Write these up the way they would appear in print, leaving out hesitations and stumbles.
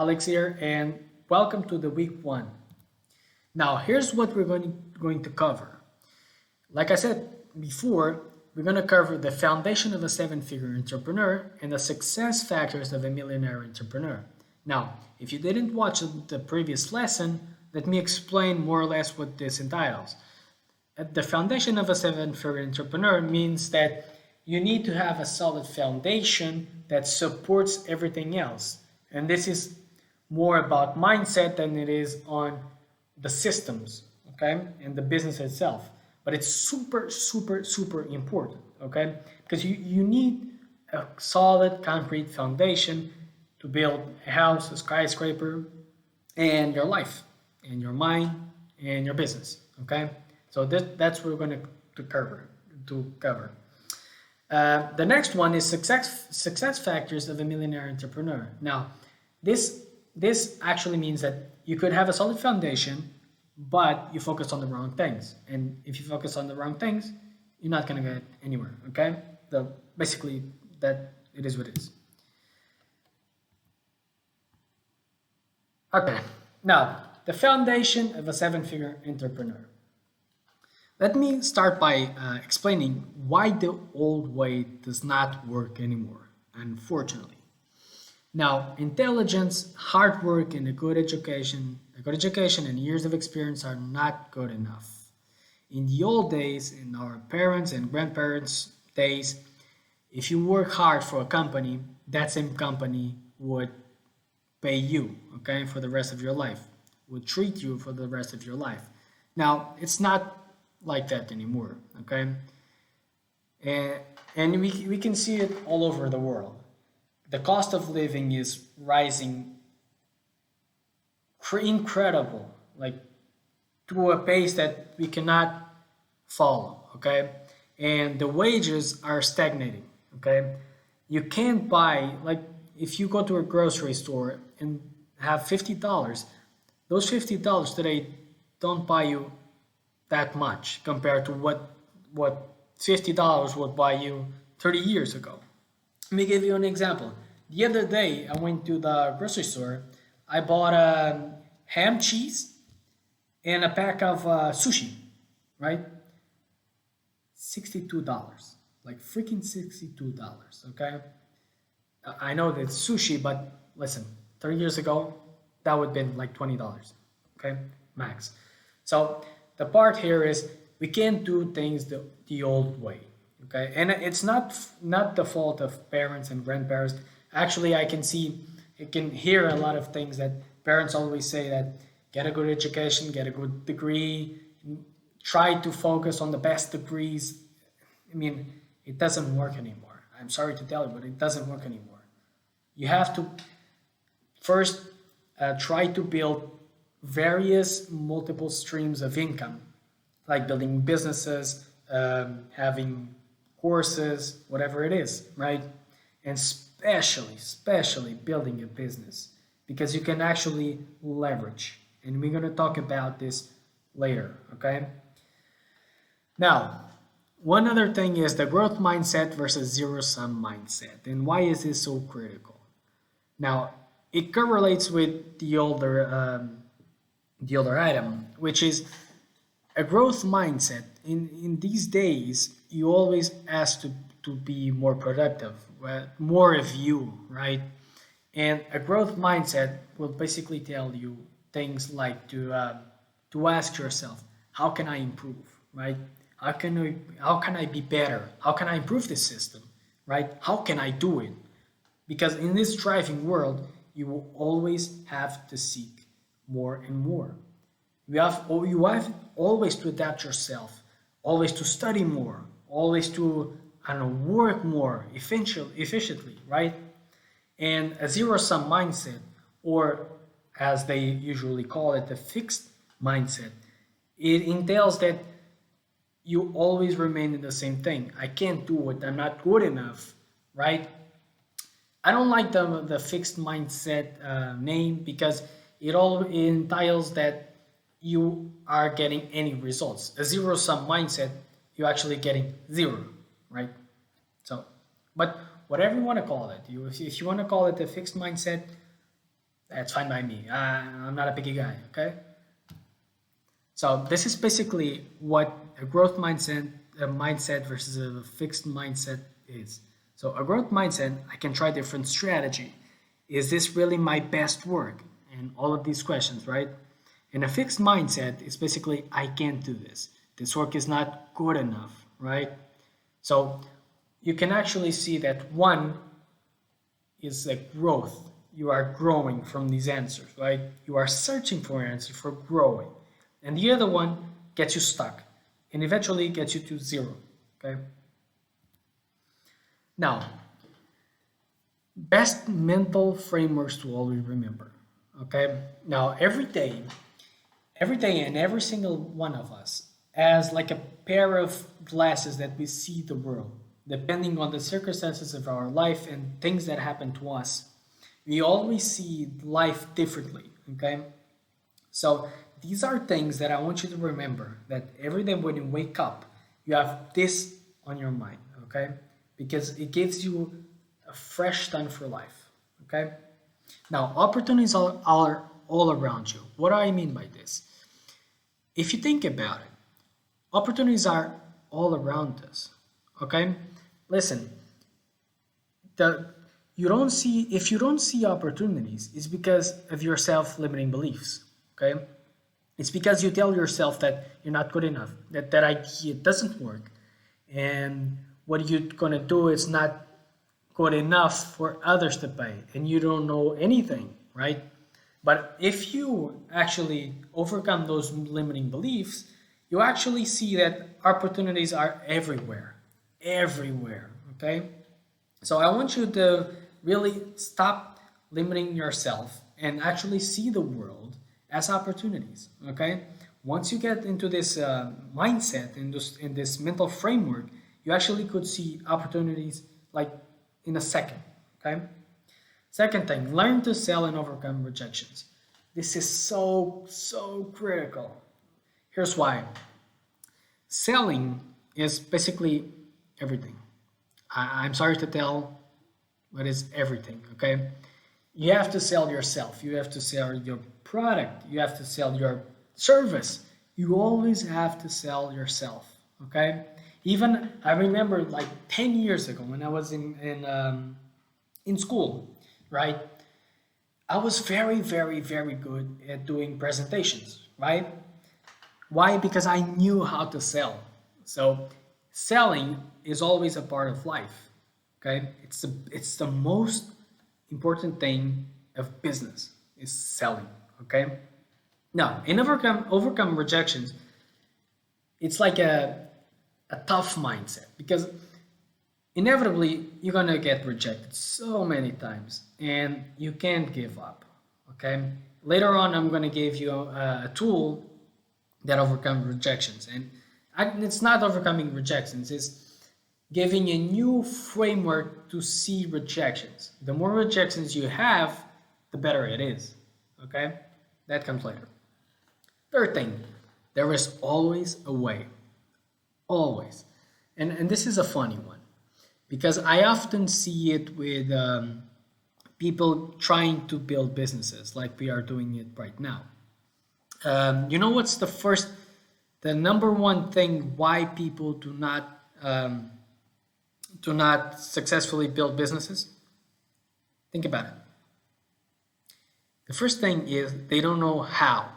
Alex here, and welcome to the week one. Now, here's what we're going to cover. Like I said before, we're going to cover the foundation of a seven-figure entrepreneur and the success factors of a millionaire entrepreneur. Now, if you didn't watch the previous lesson, let me explain more or less what this entitles. The foundation of a seven-figure entrepreneur means that you need to have a solid foundation that supports everything else. And this is more about mindset than it is on the systems, okay, and the business itself. But it's super, super, super important, okay, because you need a solid concrete foundation to build a house, a skyscraper, and your life, and your mind, and your business, okay. So that's what we're going to cover. The next one is success factors of a millionaire entrepreneur. Now, this actually means that you could have a solid foundation, but you focus on the wrong things. And if you focus on the wrong things, you're not going to get anywhere. Okay? Basically, that it is what it is. Okay. Now, the foundation of a seven-figure entrepreneur. Let me start by explaining why the old way does not work anymore, unfortunately. Now, intelligence, hard work, and a good education and years of experience are not good enough. In the old days, in our parents' and grandparents' days, if you work hard for a company, that same company would pay you, okay, for the rest of your life, would treat you for the rest of your life. Now, it's not like that anymore, okay? And we can see it all over the world. The cost of living is rising incredible, like to a pace that we cannot follow, okay? And the wages are stagnating, okay? You can't buy, like if you go to a grocery store and have $50, those $50 today don't buy you that much compared to what $50 would buy you 30 years ago. Let me give you an example. The other day, I went to the grocery store. I bought a ham, cheese, and a pack of sushi, right? $62, like freaking $62. Okay, I know that it's sushi, but listen, 30 years ago, that would have been like $20. Okay, max. So the part here is we can't do things the old way. Okay, and it's not the fault of parents and grandparents. Actually, I can hear a lot of things that parents always say, that get a good education, get a good degree, try to focus on the best degrees. I mean, it doesn't work anymore. I'm sorry to tell you, but it doesn't work anymore. You have to first try to build various multiple streams of income, like building businesses, having courses, whatever it is, right? And especially building a business, because you can actually leverage. And we're going to talk about this later, okay? Now, one other thing is the growth mindset versus zero-sum mindset. And why is this so critical? Now, it correlates with the older item, which is a growth mindset. In these days, you always ask to be more productive, more of you, right? And a growth mindset will basically tell you things like to ask yourself, how can I improve, right? How can I be better? How can I improve this system, right? How can I do it? Because in this driving world, you will always have to seek more and more. You have always to adapt yourself, always to study more, always to, I don't know, work more efficiently, right? And a zero-sum mindset, or as they usually call it, a fixed mindset, it entails that you always remain in the same thing. I can't do it. I'm not good enough, right? I don't like the fixed mindset name, because it all entails that you are getting any results. A zero-sum mindset, you're actually getting zero, right? So, but whatever you want to call it, if you want to call it a fixed mindset, That's fine by me. I'm not a picky guy, okay? So this is basically what a mindset versus a fixed mindset is. So a growth mindset, I can try different strategy. Is this really my best work? And all of these questions, right? And a fixed mindset is basically, I can't do this. This work is not good enough, right? So you can actually see that one is a growth. You are growing from these answers, right? You are searching for answers for growing. And the other one gets you stuck and eventually gets you to zero, okay? Now, best mental frameworks to always remember, okay? Now, every day and every single one of us has like a pair of glasses that we see the world, depending on the circumstances of our life and things that happen to us. We always see life differently, okay? So these are things that I want you to remember, that every day when you wake up, you have this on your mind, okay? Because it gives you a fresh start for life, okay? Now, opportunities are all around you. What do I mean by this? If you think about it, opportunities are all around us, okay? Listen, the you don't see if you don't see opportunities, it's because of your self-limiting beliefs, okay? It's because you tell yourself that you're not good enough, that idea doesn't work, and what you're gonna do is not good enough for others to pay, and you don't know anything, right? But if you actually overcome those limiting beliefs, you actually see that opportunities are everywhere, everywhere, okay? So I want you to really stop limiting yourself and actually see the world as opportunities, okay? Once you get into this mindset, in this mental framework, you actually could see opportunities like in a second, okay? Second thing, learn to sell and overcome rejections. This is so critical. Here's why. Selling is basically everything. I'm sorry to tell, but it's everything, okay? You have to sell yourself. You have to sell your product. You have to sell your service. You always have to sell yourself, okay? Even I remember like 10 years ago when I was in school, right? I was very good at doing presentations, right? Why? Because I knew how to sell. So selling is always a part of life. Okay, it's the most important thing of business is selling. Okay, now in overcome rejections, it's like a tough mindset because inevitably you're gonna get rejected so many times and you can't give up. Okay, later on I'm gonna give you a tool that overcome rejections, and it's not overcoming rejections, it's giving a new framework to see rejections. The more rejections you have, the better it is. Okay, that comes later. Third thing, there is always a way. Always. And this is a funny one because I often see it with people trying to build businesses like we are doing it right now. You know what's the number one thing why people do not successfully build businesses? Think about it. The first thing is they don't know how.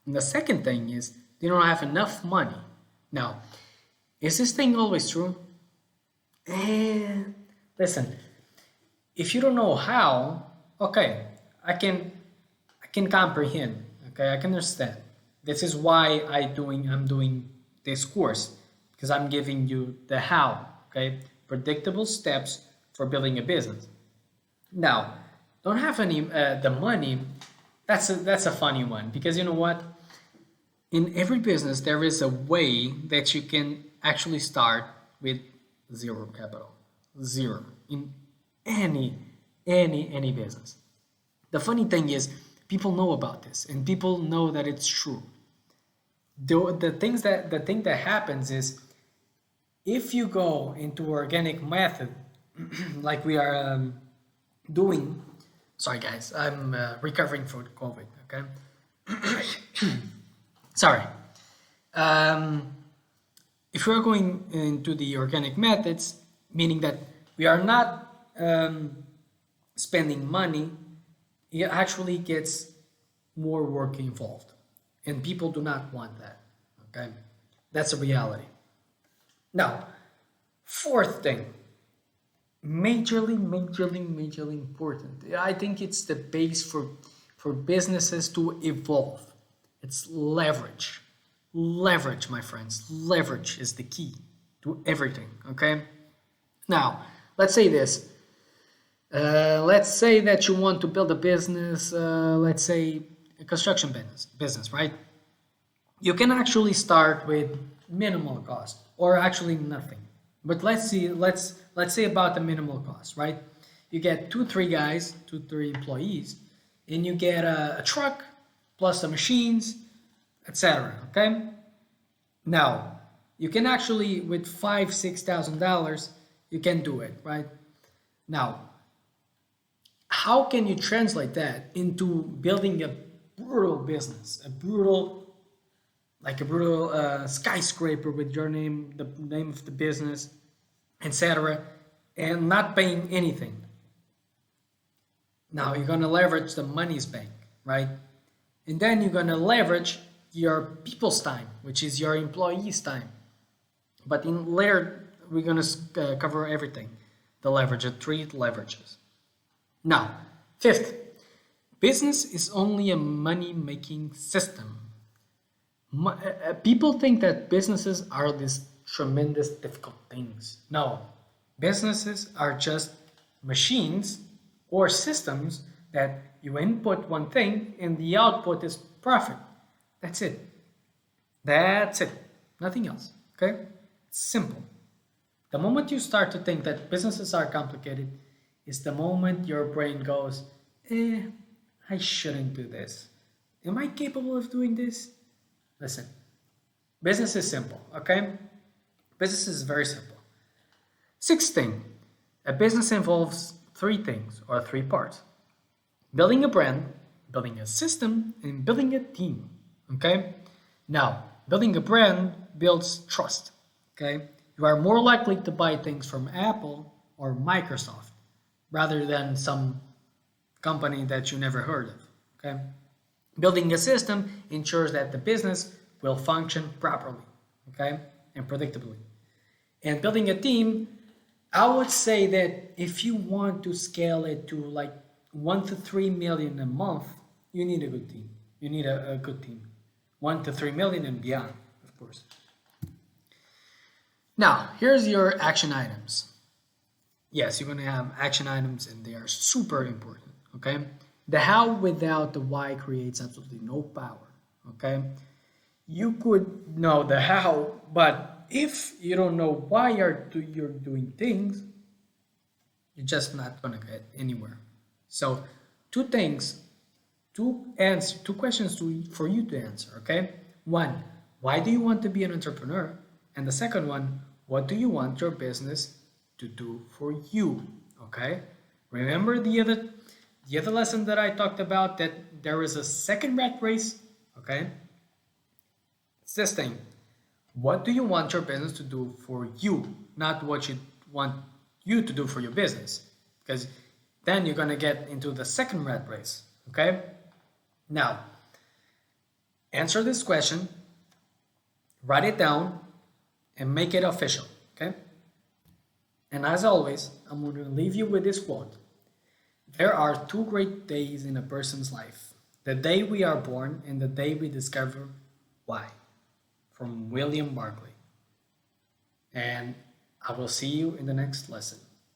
And the second thing is they don't have enough money. Now, is this thing always true? Listen, if you don't know how, okay, I can comprehend. Okay, I can understand. This is why I'm doing this course because I'm giving you the how. Okay, predictable steps for building a business. Now, don't have any the money. That's a funny one because you know what? In every business, there is a way that you can actually start with zero capital, zero in any any business. The funny thing is, people know about this, and people know that it's true. The thing that happens is if you go into organic method, like we are doing, Sorry, guys, I'm recovering from COVID. Okay, sorry. Um, if we're going into the organic methods, meaning that we are not spending money, it actually gets more work involved, and people do not want that. Okay, that's a reality. Now, fourth thing, majorly important. I think it's the base for businesses to evolve. It's leverage. Leverage, my friends. Leverage is the key to everything. Okay. Now, let's say this. Let's say that you want to build a business. Let's say a construction business, right? You can actually start with minimal cost or actually nothing. But let's say about the minimal cost, right? You get two, three employees, and you get a truck plus the machines, etc. Okay. Now you can actually with $5,000, $6,000 you can do it, right? Now, how can you translate that into building a brutal business, a brutal skyscraper with your name, the name of the business, etc., and not paying anything? Now you're gonna leverage the money's bank, right? And then you're gonna leverage your people's time, which is your employees' time. But in later, we're gonna cover everything. The leverage, the three leverages. Now, fifth, business is only a money-making system. People think that businesses are these tremendous difficult things. No, businesses are just machines or systems that you input one thing and the output is profit. That's it. That's it. Nothing else. Okay? It's simple. The moment you start to think that businesses are complicated is the moment your brain goes, I shouldn't do this. Am I capable of doing this? Listen, business is simple, okay? Business is very simple. Sixth thing, a business involves three things or three parts: building a brand, building a system, and building a team, okay? Now, building a brand builds trust, okay? You are more likely to buy things from Apple or Microsoft rather than some company that you never heard of, okay? Building a system ensures that the business will function properly, okay, and predictably. And building a team, I would say that if you want to scale it to like 1 to 3 million a month, you need a good team. You need a good team. 1 to 3 million and beyond, of course. Now, here's your action items. Yes, you're going to have action items and they are super important, okay? The how without the why creates absolutely no power, okay? You could know the how, but if you don't know why you're doing things, you're just not going to get anywhere. So, two things, two questions for you to answer, okay? One, why do you want to be an entrepreneur? And the second one, what do you want your business to do for you, okay? Remember the other lesson that I talked about, that there is a second rat race, okay? It's this thing. What do you want your business to do for you, not what you want you to do for your business? Because then you're going to get into the second rat race, okay? Now, answer this question, write it down, and make it official, okay? And as always, I'm going to leave you with this quote. There are two great days in a person's life: the day we are born and the day we discover why. From William Barclay. And I will see you in the next lesson.